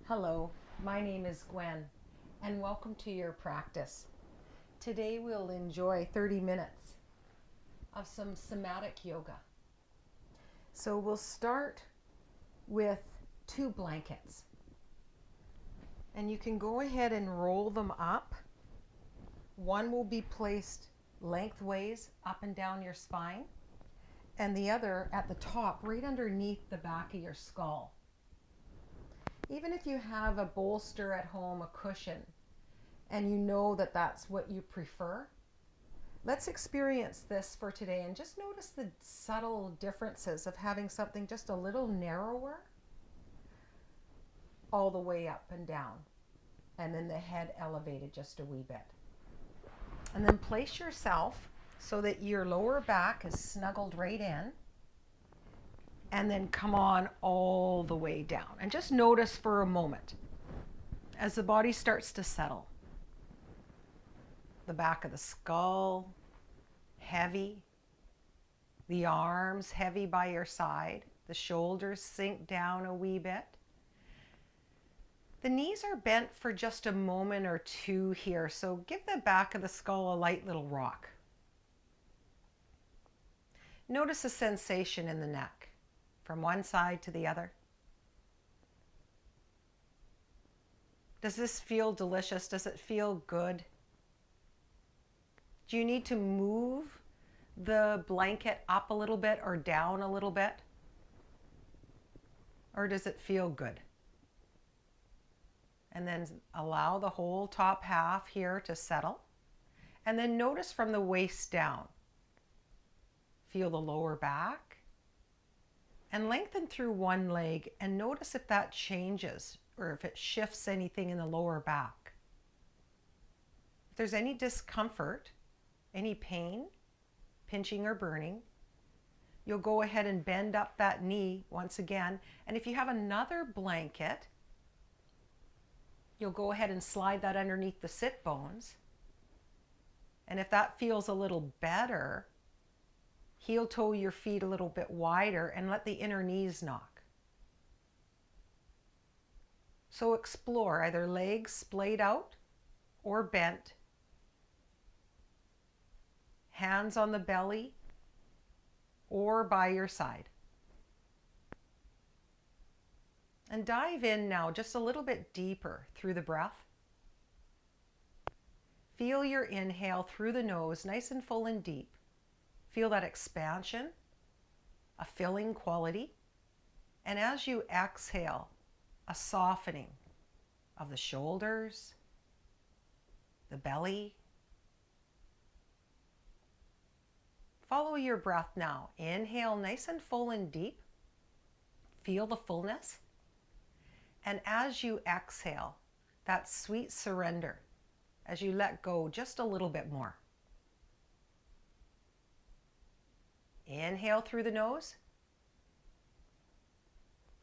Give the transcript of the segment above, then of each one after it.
Hello, my name is Gwen, and welcome to your practice. Today we'll enjoy 30 minutes of some somatic yoga. So we'll start with 2 blankets. And you can go ahead and roll them up. One will be placed lengthways up and down your spine, and the other at the top, right underneath the back of your skull. Even if you have a bolster at home, a cushion, and you know that that's what you prefer, let's experience this for today and just notice the subtle differences of having something just a little narrower all the way up and down, and then the head elevated just a wee bit. And then place yourself so that your lower back is snuggled right in, and then come on all the way down. And just notice for a moment as the body starts to settle. The back of the skull, heavy. The arms heavy by your side. The shoulders sink down a wee bit. The knees are bent for just a moment or two here, so give the back of the skull a light little rock. Notice the sensation in the neck from one side to the other. Does this feel delicious? Does it feel good? Do you need to move the blanket up a little bit or down a little bit? Or does it feel good? And then allow the whole top half here to settle. And then notice from the waist down. Feel the lower back. And lengthen through one leg and notice if that changes or if it shifts anything in the lower back. If there's any discomfort, any pain, pinching or burning, you'll go ahead and bend up that knee once again. And if you have another blanket, you'll go ahead and slide that underneath the sit bones. And if that feels a little better, heel toe your feet a little bit wider and let the inner knees knock. So explore either legs splayed out or bent, hands on the belly or by your side. And dive in now just a little bit deeper through the breath. Feel your inhale through the nose, nice and full and deep. Feel that expansion, a filling quality. And as you exhale, a softening of the shoulders, the belly. Follow your breath now. Inhale nice and full and deep. Feel the fullness. And as you exhale, that sweet surrender as you let go just a little bit more. Inhale through the nose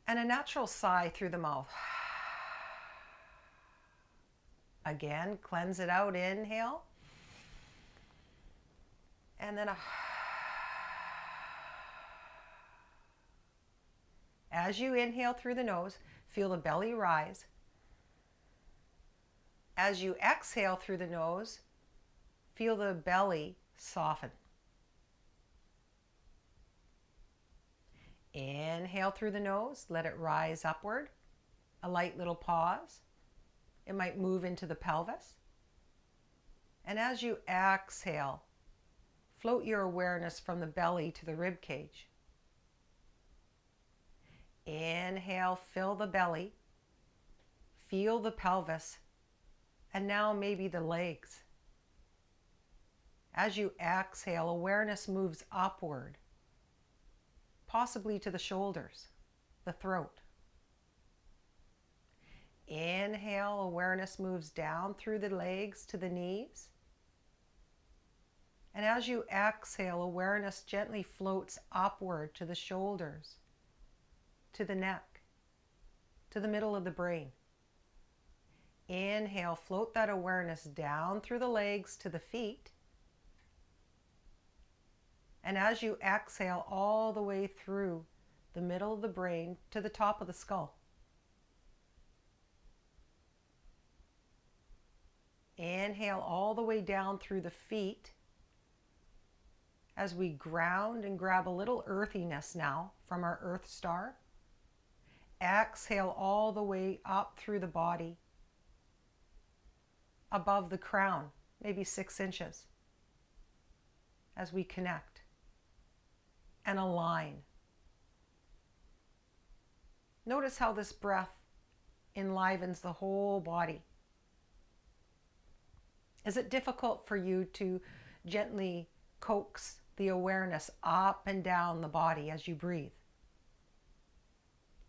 and a natural sigh through the mouth. Again, cleanse it out. Inhale. And then a... As you inhale through the nose, feel the belly rise. As you exhale through the nose, feel the belly soften. Inhale through the nose, let it rise upward. A light little pause. It might move into the pelvis. And as you exhale, float your awareness from the belly to the rib cage. Inhale, fill the belly. Feel the pelvis. And now maybe the legs. As you exhale, awareness moves upward. Possibly to the shoulders, the throat. Inhale, awareness moves down through the legs to the knees. And as you exhale, awareness gently floats upward to the shoulders, to the neck, to the middle of the brain. Inhale, float that awareness down through the legs to the feet. And as you exhale all the way through the middle of the brain to the top of the skull. Inhale all the way down through the feet as we ground and grab a little earthiness now from our Earth Star. Exhale all the way up through the body, above the crown, maybe 6 inches, as we connect and align. Notice how this breath enlivens the whole body. Is it difficult for you to gently coax the awareness up and down the body as you breathe?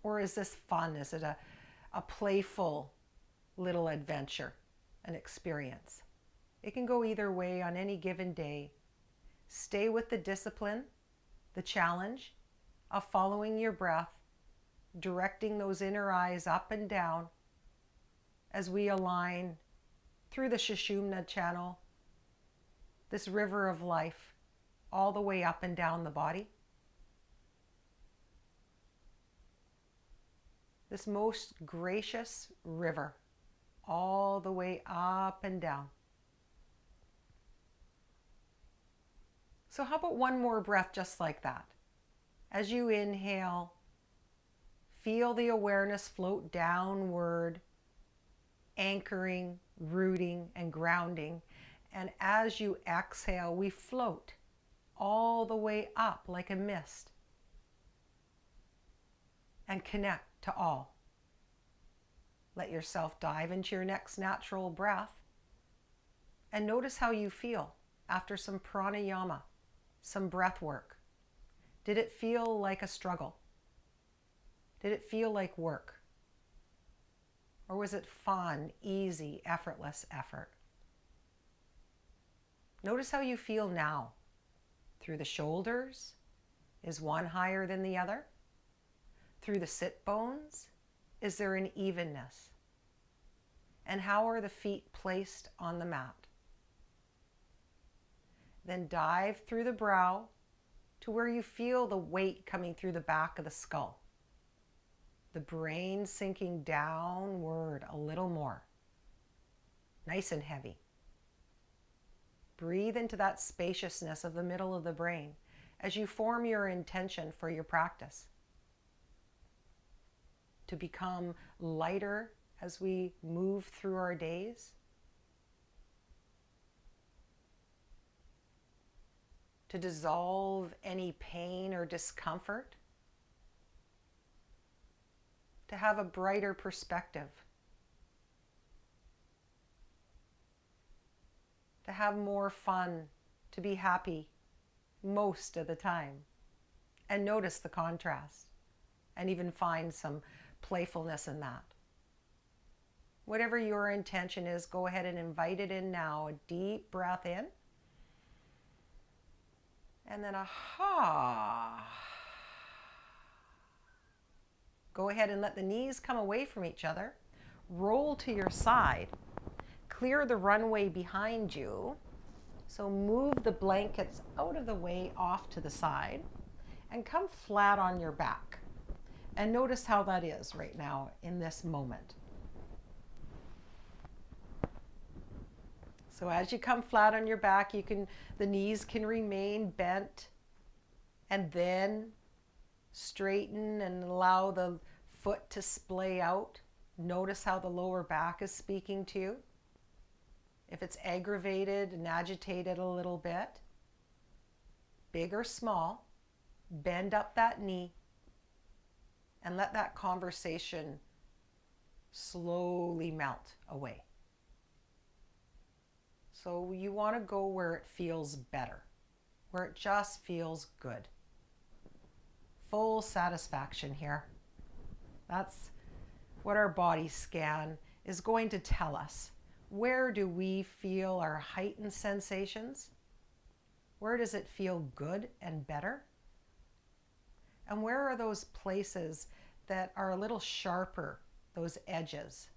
Or is this fun? Is it a playful little adventure, an experience? It can go either way on any given day. Stay with the discipline, the challenge of following your breath, directing those inner eyes up and down as we align through the Sushumna channel, this river of life, all the way up and down the body. This most gracious river, all the way up and down. So how about one more breath just like that? As you inhale, feel the awareness float downward, anchoring, rooting, and grounding. And as you exhale, we float all the way up like a mist and connect to all. Let yourself dive into your next natural breath and notice how you feel after some pranayama, some breath work. Did it feel like a struggle? Did it feel like work? Or was it fun, easy, effortless effort? Notice how you feel now. Through the shoulders, is one higher than the other? Through the sit bones, is there an evenness? And how are the feet placed on the mat? Then dive through the brow to where you feel the weight coming through the back of the skull. The brain sinking downward a little more. Nice and heavy. Breathe into that spaciousness of the middle of the brain as you form your intention for your practice. To become lighter as we move through our days. To dissolve any pain or discomfort. To have a brighter perspective. To have more fun, to be happy most of the time. And notice the contrast and even find some playfulness in that. Whatever your intention is, go ahead and invite it in now. A deep breath in. And then a ha. Go ahead and let the knees come away from each other. Roll to your side. Clear the runway behind you. So move the blankets out of the way off to the side and come flat on your back. And notice how that is right now in this moment. So as you come flat on your back, the knees can remain bent and then straighten and allow the foot to splay out. Notice how the lower back is speaking to you. If it's aggravated and agitated a little bit, big or small, bend up that knee and let that conversation slowly melt away. So you want to go where it feels better, where it just feels good. Full satisfaction here. That's what our body scan is going to tell us. Where do we feel our heightened sensations? Where does it feel good and better? And where are those places that are a little sharper, those edges?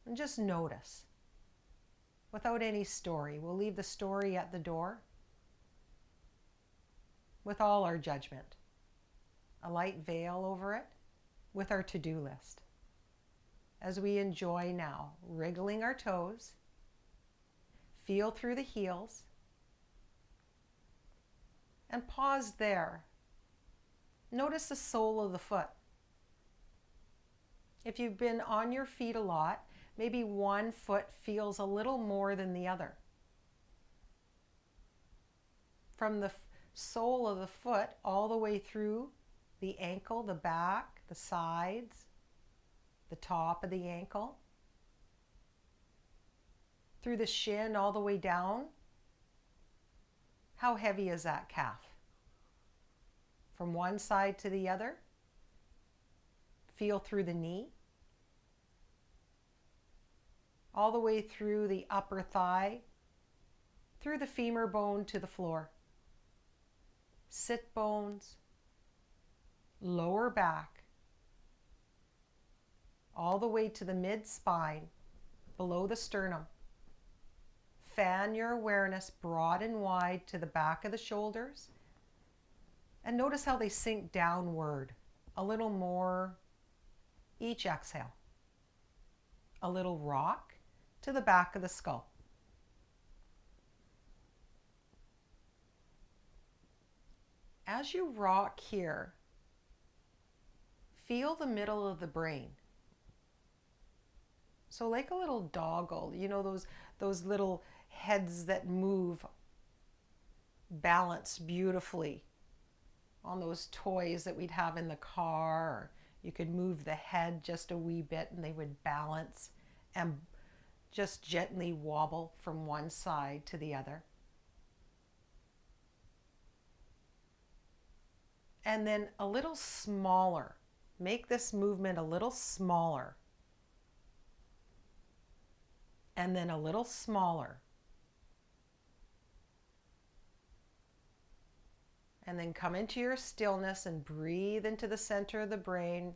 And just notice. Without any story. We'll leave the story at the door with all our judgment. A light veil over it with our to-do list. as we enjoy now, wriggling our toes. Feel through the heels. And pause there. Notice the sole of the foot. If you've been on your feet a lot, maybe one foot feels a little more than the other. From the sole of the foot all the way through the ankle, the back, the sides, the top of the ankle, through the shin all the way down. How heavy is that calf? From one side to the other. Feel through the knee. All the way through the upper thigh, through the femur bone to the floor. Sit bones, lower back, all the way to the mid-spine, below the sternum. Fan your awareness broad and wide to the back of the shoulders. And notice how they sink downward a little more each exhale. A little rock to the back of the skull. As you rock here, feel the middle of the brain. So like a little doggle, you know, those little heads that move, balance beautifully on those toys that we'd have in the car. Or you could move the head just a wee bit and they would balance and just gently wobble from one side to the other. And then a little smaller. Make this movement a little smaller. And then a little smaller. And then come into your stillness and breathe into the center of the brain.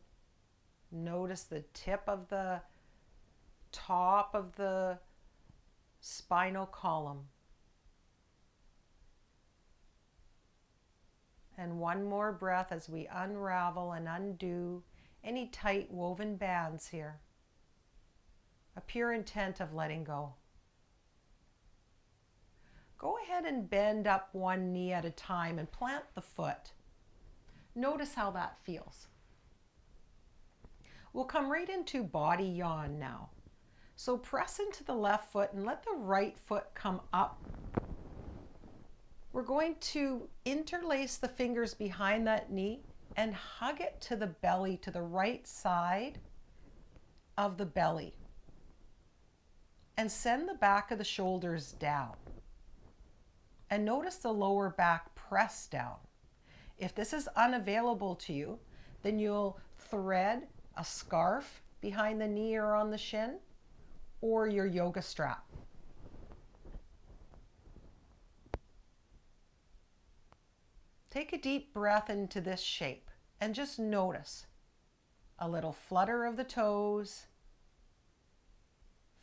Notice the tip of the top of the spinal column. And one more breath as we unravel and undo any tight woven bands here. A pure intent of letting go. Go ahead and bend up one knee at a time and plant the foot. Notice how that feels. We'll come right into body yawn now. So press into the left foot and let the right foot come up. We're going to interlace the fingers behind that knee and hug it to the belly, to the right side of the belly. And send the back of the shoulders down. And notice the lower back press down. If this is unavailable to you, then you'll thread a scarf behind the knee or on the shin, or your yoga strap. Take a deep breath into this shape and just notice a little flutter of the toes.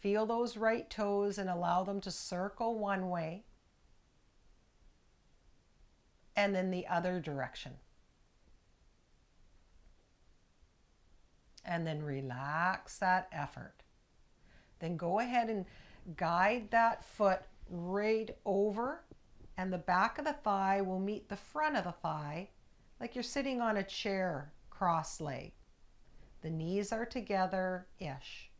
Feel those right toes and allow them to circle one way and then the other direction. And then relax that effort. Then go ahead and guide that foot right over, and the back of the thigh will meet the front of the thigh like you're sitting on a chair cross-legged. The knees are together-ish.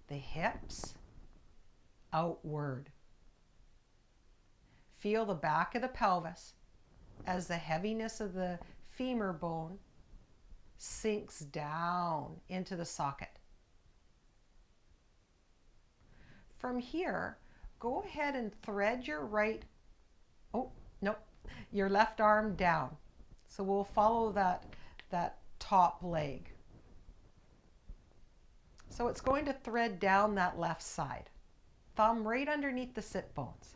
The hips outward. Feel the back of the pelvis as the heaviness of the femur bone sinks down into the socket. From here, go ahead and thread your your left arm down. So we'll follow that top leg. So it's going to thread down that left side. Thumb right underneath the sit bones.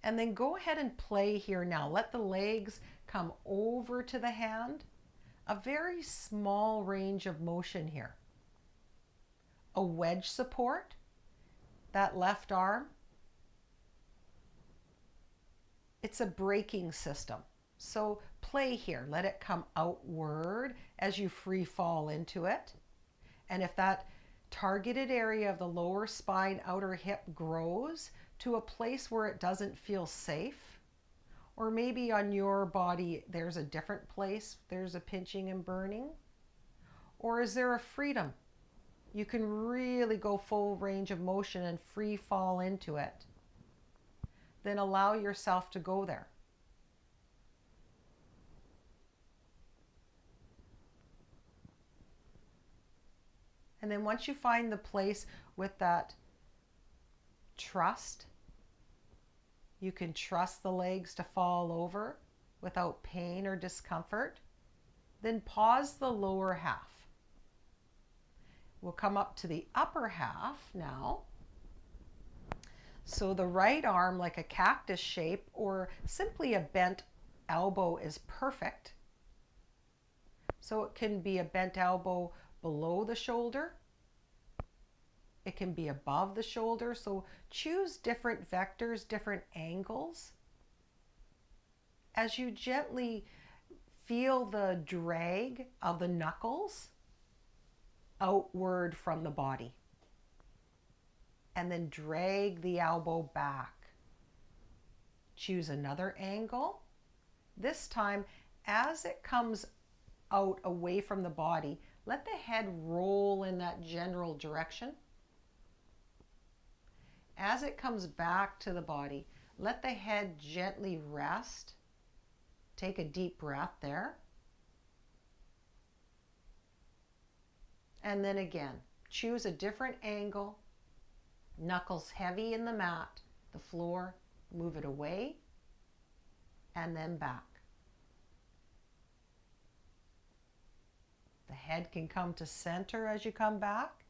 And then go ahead and play here now. Let the legs come over to the hand. A very small range of motion here. A wedge support, that left arm. It's a braking system. So play here. Let it come outward as you free fall into it. And if that targeted area of the lower spine, outer hip grows to a place where it doesn't feel safe, or maybe on your body there's a different place, there's a pinching and burning, or is there a freedom? You can really go full range of motion and free fall into it. Then allow yourself to go there. And then once you find the place with that trust, you can trust the legs to fall over without pain or discomfort. Then pause the lower half. We'll come up to the upper half now. So the right arm, like a cactus shape or simply a bent elbow, is perfect. So it can be a bent elbow below the shoulder. It can be above the shoulder. So choose different vectors, different angles. As you gently feel the drag of the knuckles outward from the body. And then drag the elbow back. Choose another angle. This time, as it comes out away from the body, let the head roll in that general direction. As it comes back to the body, let the head gently rest. Take a deep breath there. And then again, choose a different angle. Knuckles heavy in the mat, the floor, move it away, and then back. The head can come to center as you come back.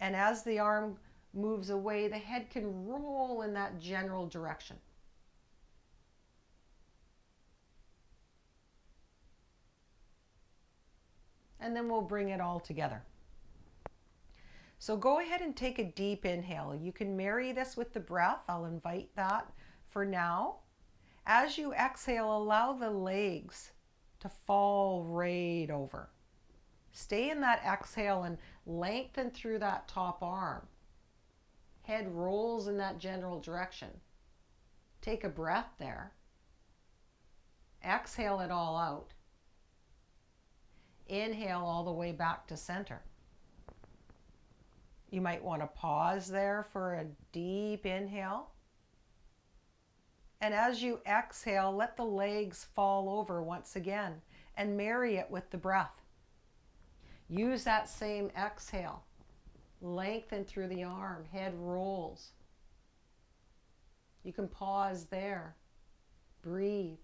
And as the arm moves away, the head can roll in that general direction. And then we'll bring it all together. So go ahead and take a deep inhale. You can marry this with the breath. I'll invite that for now. As you exhale, allow the legs to fall right over. Stay in that exhale and lengthen through that top arm. Head rolls in that general direction. Take a breath there. Exhale it all out. Inhale all the way back to center. You might want to pause there for a deep inhale. And as you exhale, let the legs fall over once again and marry it with the breath. Use that same exhale. Lengthen through the arm, head rolls. You can pause there, breathe,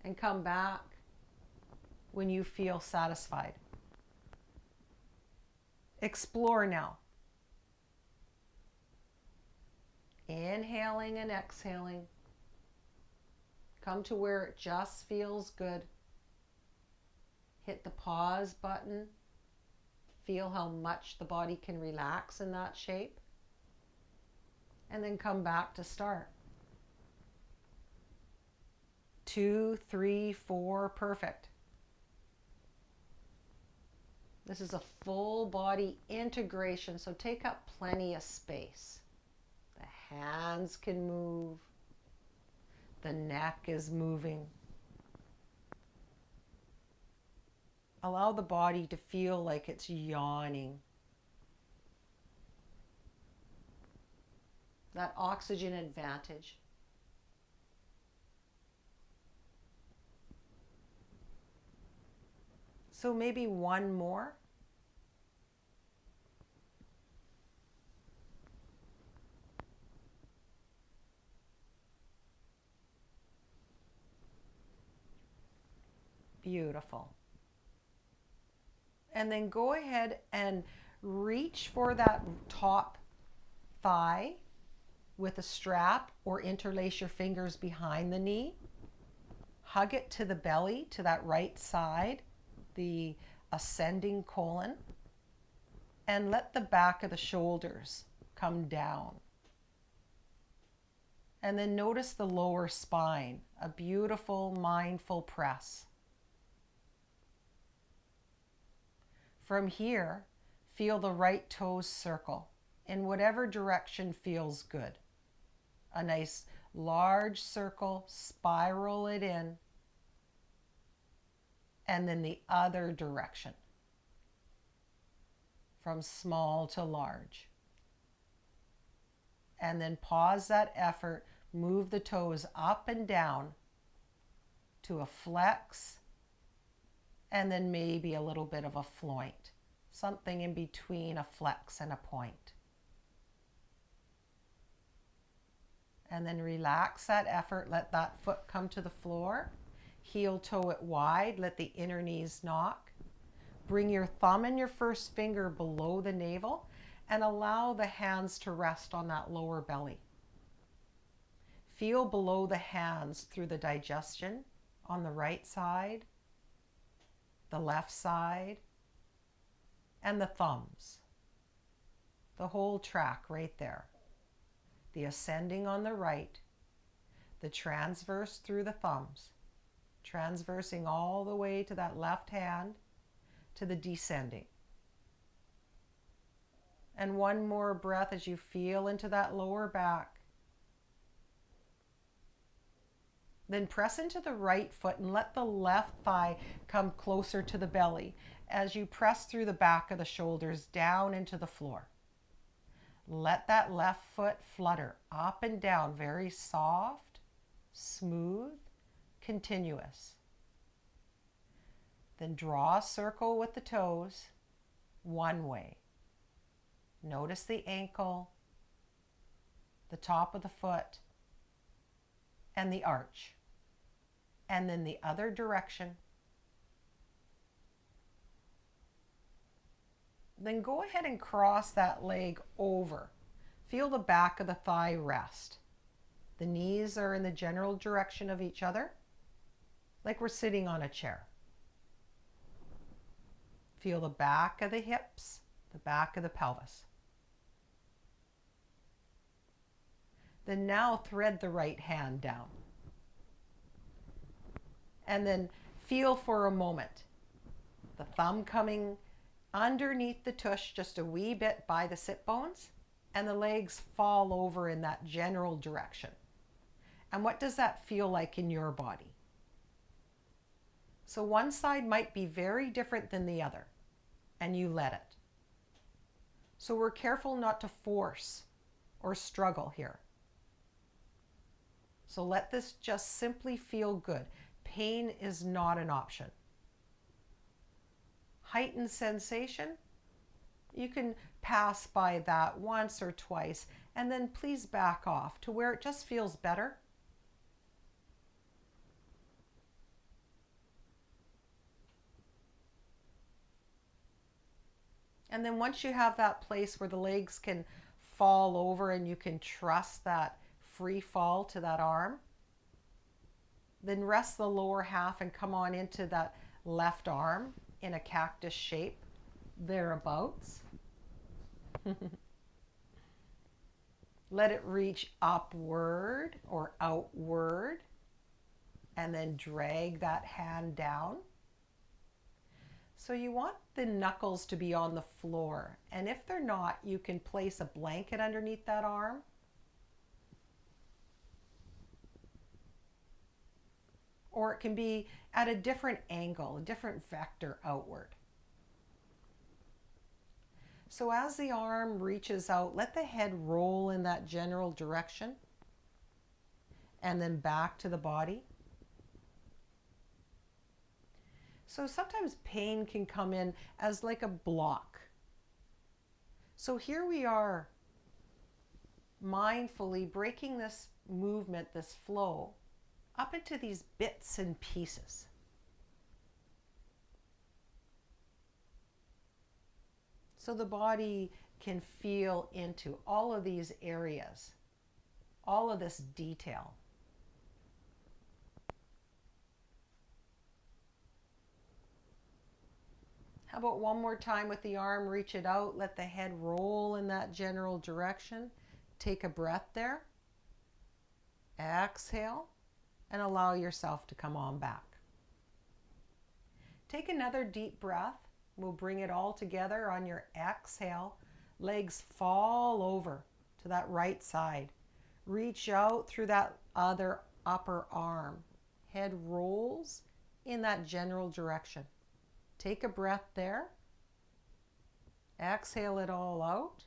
and come back when you feel satisfied. Explore now. Inhaling and exhaling. Come to where it just feels good. Hit the pause button. Feel how much the body can relax in that shape. And then come back to start. 2, 3, 4, perfect. This is a full body integration, so take up plenty of space. The hands can move. The neck is moving. Allow the body to feel like it's yawning. That oxygen advantage. So maybe one more. Beautiful. And then go ahead and reach for that top thigh with a strap or interlace your fingers behind the knee. Hug it to the belly, to that right side, the ascending colon, and let the back of the shoulders come down. And then notice the lower spine a beautiful mindful press. From here, feel the right toes circle in whatever direction feels good. A nice large circle, spiral it in, and then the other direction, from small to large. And then pause that effort, move the toes up and down to a flex, and then maybe a little bit of a floint, something in between a flex and a point. And then relax that effort, let that foot come to the floor, heel toe it wide, let the inner knees knock. Bring your thumb and your first finger below the navel and allow the hands to rest on that lower belly. Feel below the hands through the digestion on the right side, the left side, and the thumbs. The whole track right there. The ascending on the right, the transverse through the thumbs, transversing all the way to that left hand, to the descending. And one more breath as you feel into that lower back. Then press into the right foot and let the left thigh come closer to the belly as you press through the back of the shoulders down into the floor. Let that left foot flutter up and down, very soft, smooth, continuous. Then draw a circle with the toes one way. Notice the ankle, the top of the foot, and the arch. And then the other direction. Then go ahead and cross that leg over. Feel the back of the thigh rest. The knees are in the general direction of each other, like we're sitting on a chair. Feel the back of the hips, the back of the pelvis. Then now thread the right hand down. And then feel for a moment the thumb coming underneath the tush just a wee bit by the sit bones, and the legs fall over in that general direction. And what does that feel like in your body? So one side might be very different than the other, and you let it. So we're careful not to force or struggle here. So let this just simply feel good. Pain is not an option. Heightened sensation, you can pass by that once or twice and then please back off to where it just feels better. And then once you have that place where the legs can fall over and you can trust that free fall to that arm, then rest the lower half and come on into that left arm in a cactus shape, thereabouts. Let it reach upward or outward, and then drag that hand down. So you want the knuckles to be on the floor, and if they're not, you can place a blanket underneath that arm. Or it can be at a different angle, a different vector outward. So as the arm reaches out, let the head roll in that general direction and then back to the body. So sometimes pain can come in as like a block. So here we are mindfully breaking this movement, this flow, up into these bits and pieces. So the body can feel into all of these areas, all of this detail. How about one more time with the arm, reach it out, let the head roll in that general direction. Take a breath there. Exhale. and allow yourself to come on back. Take another deep breath. We'll bring it all together on your exhale. Legs fall over to that right side. Reach out through that other upper arm. Head rolls in that general direction. Take a breath there. Exhale it all out.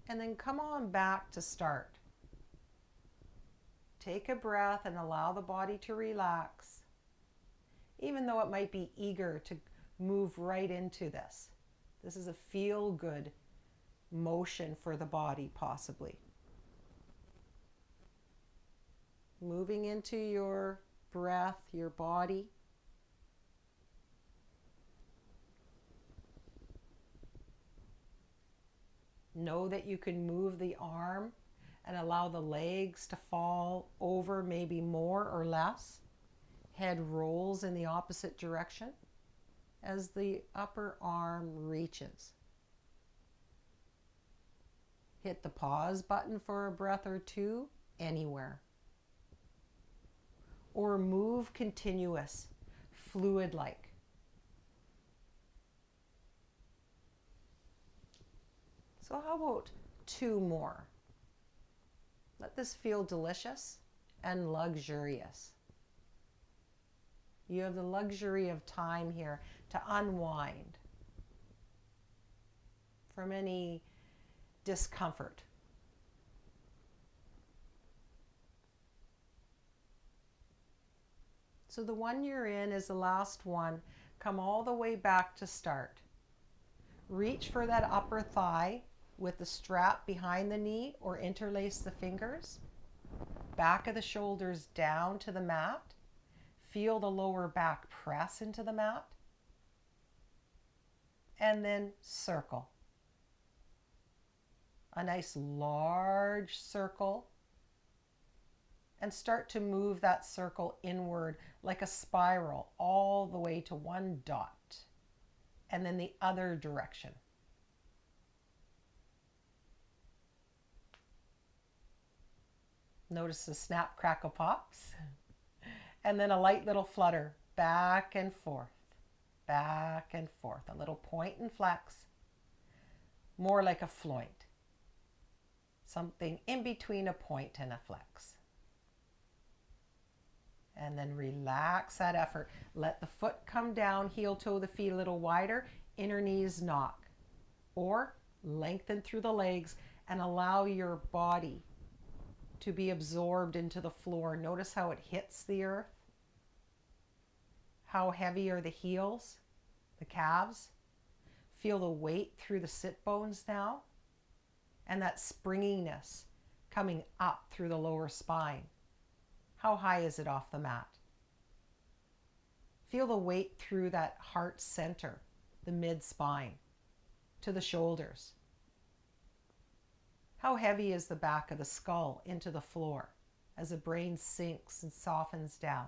And then come on back to start. Take a breath and allow the body to relax, even though it might be eager to move right into this. This is a feel-good motion for the body, possibly. Moving into your breath, your body. Know that you can move the arm and allow the legs to fall over, maybe more or less. Head rolls in the opposite direction as the upper arm reaches. Hit the pause button for a breath or two anywhere. Or move continuous, fluid-like. So how about 2 more? Let this feel delicious and luxurious. You have the luxury of time here to unwind from any discomfort. So the one you're in is the last one. Come all the way back to start. Reach for that upper thigh with the strap behind the knee or interlace the fingers. Back of the shoulders down to the mat. Feel the lower back press into the mat. And then circle. A nice large circle. And start to move that circle inward like a spiral all the way to one dot. And then the other direction. Notice the snap, crackle, pops. And then a light little flutter back and forth, a little point and flex, more like a floint, something in between a point and a flex. And then relax that effort. Let the foot come down, heel toe the feet a little wider, inner knees knock, or lengthen through the legs and allow your body to be absorbed into the floor. Notice how it hits the earth. How heavy are the heels, the calves? Feel the weight through the sit bones now. And that springiness coming up through the lower spine. How high is it off the mat? Feel the weight through that heart center, the mid-spine, to the shoulders. How heavy is the back of the skull into the floor as the brain sinks and softens down?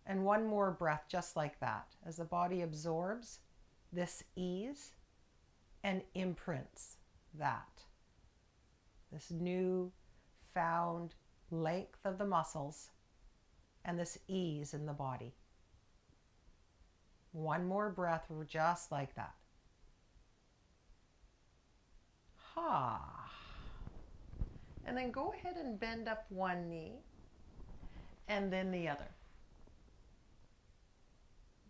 And one more breath just like that as the body absorbs this ease and imprints that. This new found length of the muscles and this ease in the body. One more breath just like that. And then go ahead and bend up one knee and then the other.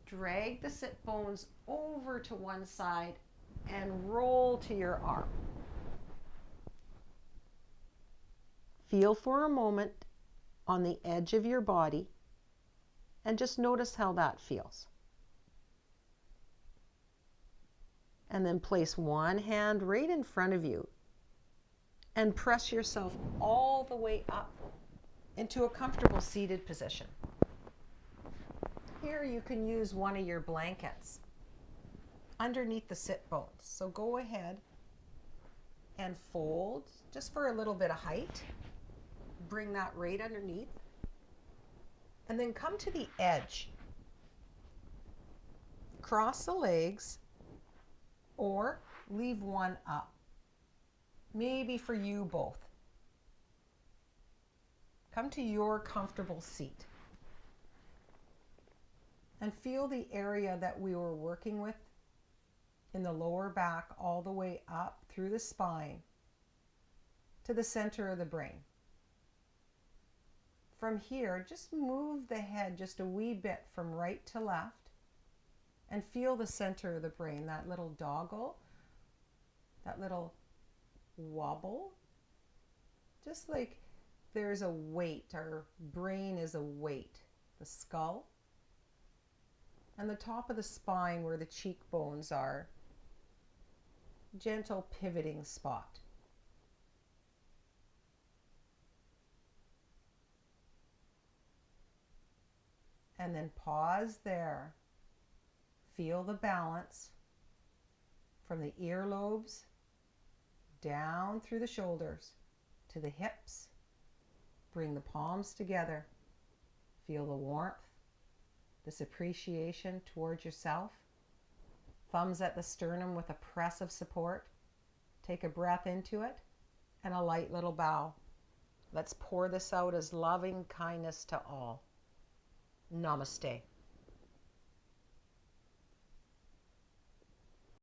Drag the sit bones over to one side and roll to your arm. Feel for a moment on the edge of your body and just notice how that feels. And then place one hand right in front of you and press yourself all the way up into a comfortable seated position. Here you can use one of your blankets underneath the sit bones. So go ahead and fold just for a little bit of height. Bring that right underneath. And then come to the edge. Cross the legs or leave one up. Maybe for you both. come to your comfortable seat and feel the area that we were working with in the lower back all the way up through the spine to the center of the brain. From here, just move the head just a wee bit from right to left and feel the center of the brain, that little doggle, that little wobble. Just like there's a weight, our brain is a weight, the skull, and the top of the spine where the cheekbones are, gentle pivoting spot. And then pause there. Feel the balance from the earlobes down through the shoulders to the hips. Bring the palms together. Feel the warmth, this appreciation towards yourself. Thumbs at the sternum with a press of support. Take a breath into it and a light little bow. Let's pour this out as loving kindness to all. Namaste.